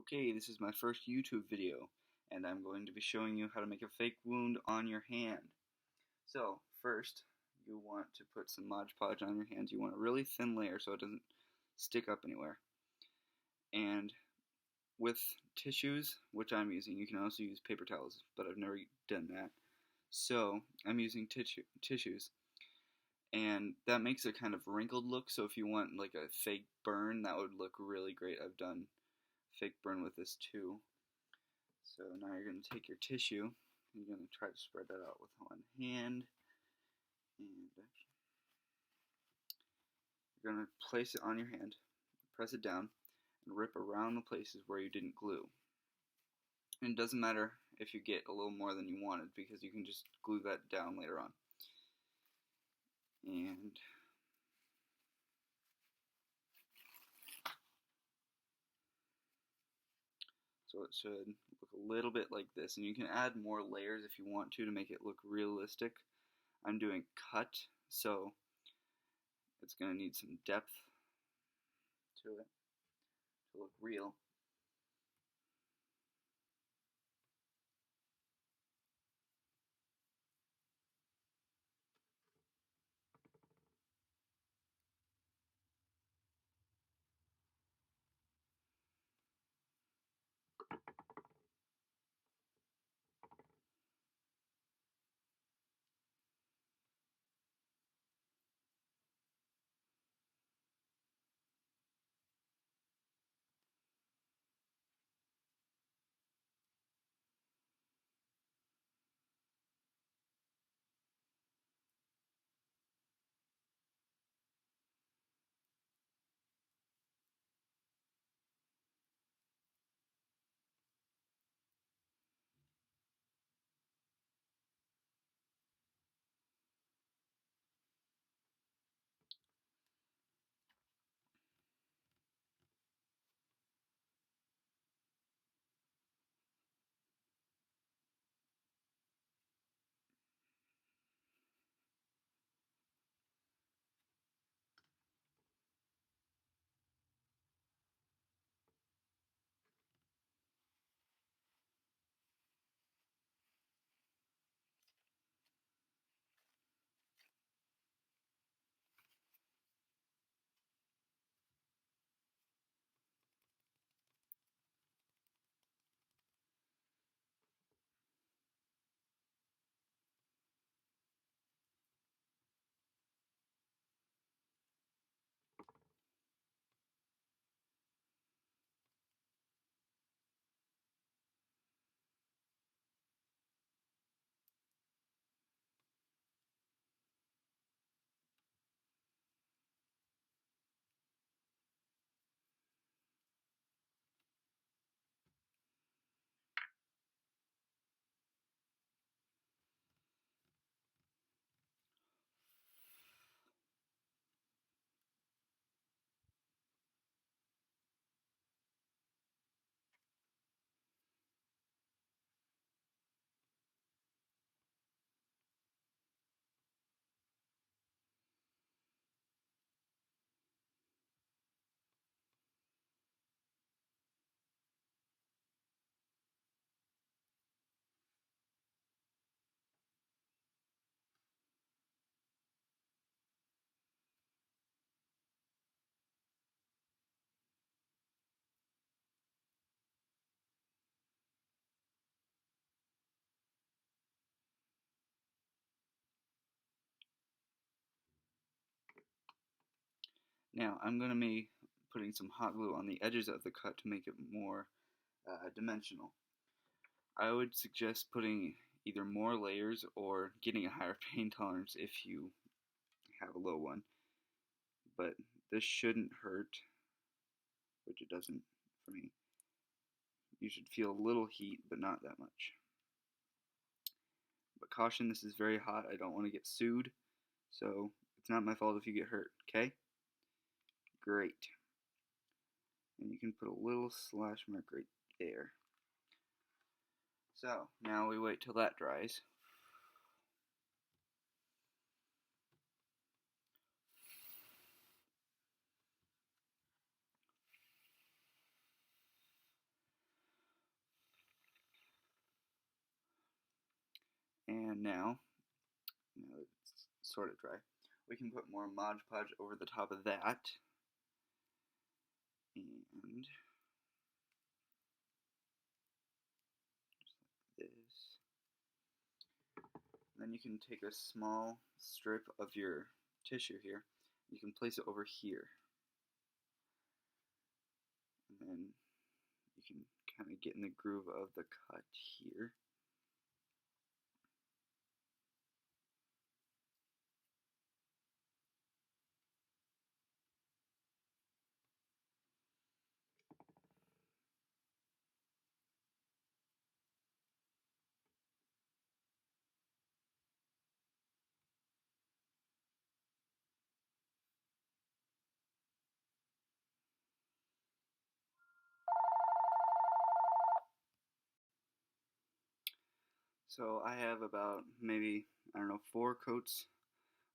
Okay, this is my first YouTube video, and I'm going to be showing you how to make a fake wound on your hand. So, first, you want to put some Mod Podge on your hands. You want a really thin layer so it doesn't stick up anywhere. And with tissues, which I'm using, you can also use paper towels, but I've never done that. So, I'm using tissues, and that makes a kind of wrinkled look, so if you want like a fake burn, that would look really great. I've done fake burn with this too. So now you're going to take your tissue, and you're going to try to spread that out with one hand, and you're going to place it on your hand, press it down, and rip around the places where you didn't glue. And it doesn't matter if you get a little more than you wanted, because you can just glue that down later on. And so it should look a little bit like this, and you can add more layers if you want to make it look realistic. I'm doing cut, so it's going to need some depth to it to look real. Now I'm going to be putting some hot glue on the edges of the cut to make it more dimensional. I would suggest putting either more layers or getting a higher pain tolerance if you have a low one. But this shouldn't hurt, which it doesn't for me. You should feel a little heat, but not that much. But caution, this is very hot. I don't want to get sued, so it's not my fault if you get hurt, okay? Great. And you can put a little slash mark right there. So, now we wait till that dries. And now that it's sort of dry, we can put more Mod Podge over the top of that. And just like this. Then you can take a small strip of your tissue here. You can place it over here. And then you can kind of get in the groove of the cut here. So I have about maybe, I don't know, 4 coats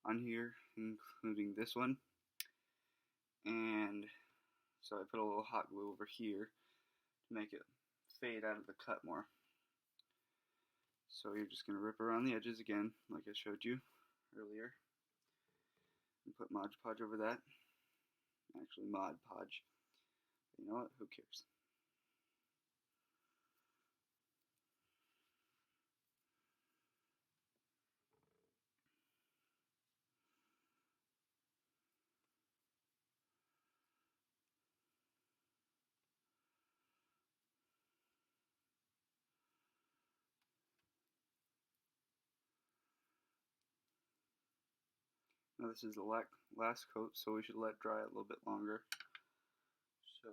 on here, including this one. And so I put a little hot glue over here to make it fade out of the cut more. So you're just going to rip around the edges again, like I showed you earlier. And put Mod Podge over that. Actually, Mod Podge. But you know what? Who cares? Now this is the last coat, so we should let it dry a little bit longer. So,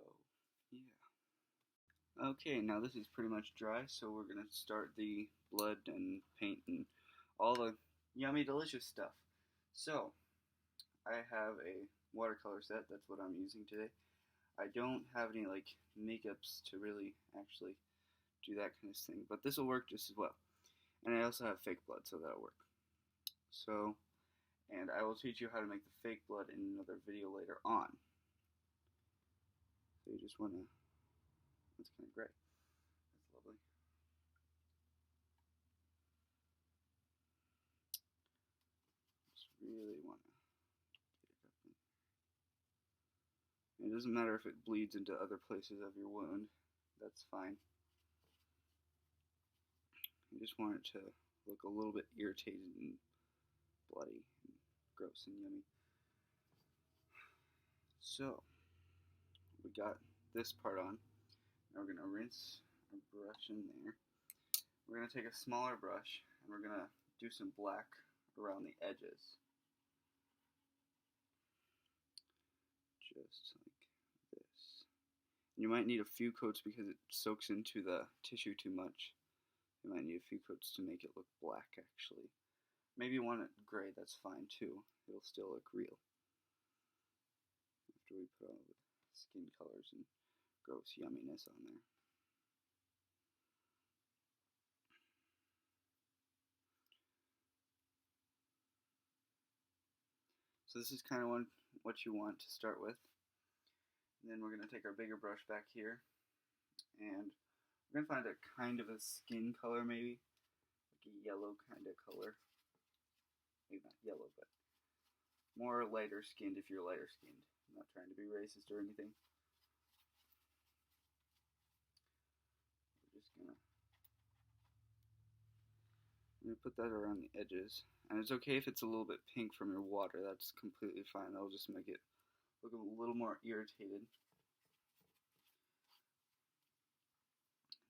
yeah. Okay, now this is pretty much dry, so we're going to start the blood and paint and all the yummy, delicious stuff. So, I have a watercolor set, that's what I'm using today. I don't have any, like, makeups to really actually do that kind of thing, but this will work just as well. And I also have fake blood, so that'll work. So, and I will teach you how to make the fake blood in another video later on. So you just want to, that's kind of great. That's lovely. Just really want to get it up in. And it doesn't matter if it bleeds into other places of your wound, that's fine. You just want it to look a little bit irritated and bloody and gross and yummy. So, we got this part on. Now we're going to rinse our brush in there. We're going to take a smaller brush and we're going to do some black around the edges. Just like this. You might need a few coats because it soaks into the tissue too much. You might need a few coats to make it look black actually. Maybe you want it gray, that's fine too. It'll still look real. After we put all the skin colors and gross yumminess on there. So this is kind of what you want to start with. And then we're going to take our bigger brush back here. And we're going to find a kind of a skin color maybe. Like a yellow kind of color. Maybe not yellow, but more lighter skinned if you're lighter skinned. I'm not trying to be racist or anything. We're just going to put that around the edges. And it's okay if it's a little bit pink from your water. That's completely fine. That'll just make it look a little more irritated.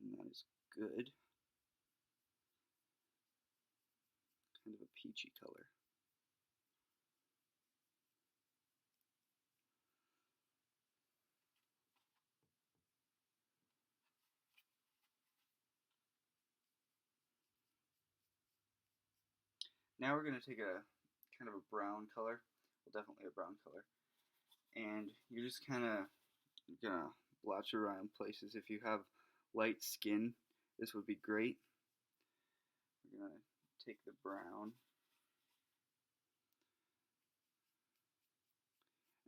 And that is good. Kind of a peachy color. Now we're going to take a kind of a brown color, well, definitely a brown color, and you're just kind of going to blotch around places. If you have light skin, this would be great. We're going to take the brown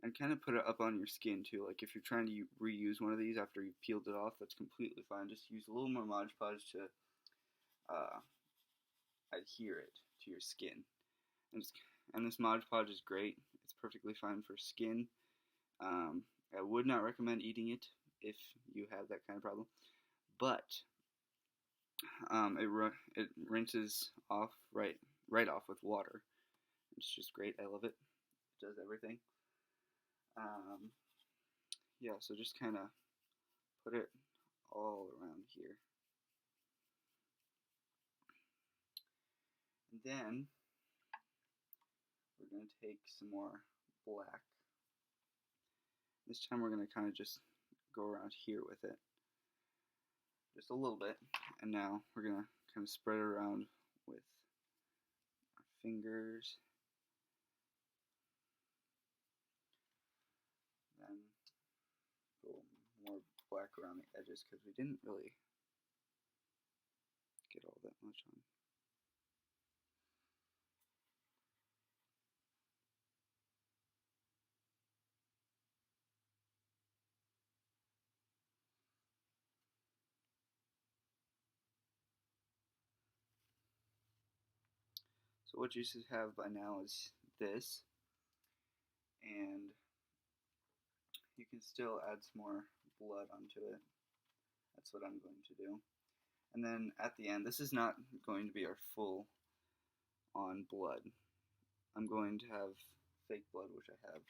and kind of put it up on your skin too. Like if you're trying to reuse one of these after you've peeled it off, that's completely fine. Just use a little more Mod Podge to adhere it to your skin. And this Mod Podge is great. It's perfectly fine for skin. I would not recommend eating it if you have that kind of problem, but it rinses off right off with water. It's just great. I love it. It does everything. Yeah, so just kind of put it all around here. And then we're going to take some more black. This time we're going to kind of just go around here with it. Just a little bit. And now we're going to kind of spread it around with our fingers. Then go more black around the edges because we didn't really get all that much on. So what you should have by now is this, and you can still add some more blood onto it. That's what I'm going to do. And then at the end, this is not going to be our full on blood. I'm going to have fake blood, which I have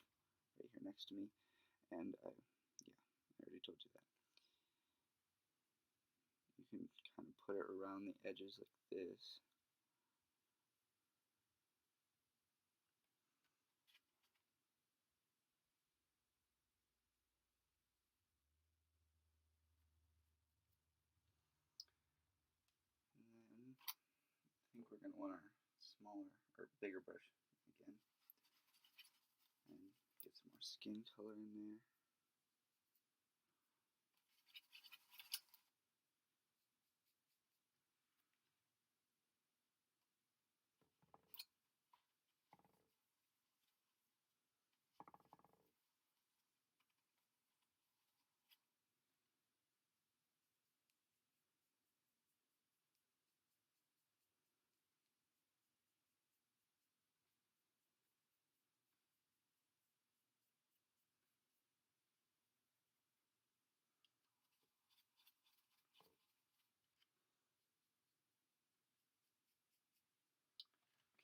right here next to me, and I already told you that. You can kind of put it around the edges like this. I think we're going to want our smaller or bigger brush again and get some more skin color in there.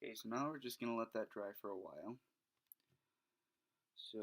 Okay, so now we're just going to let that dry for a while. So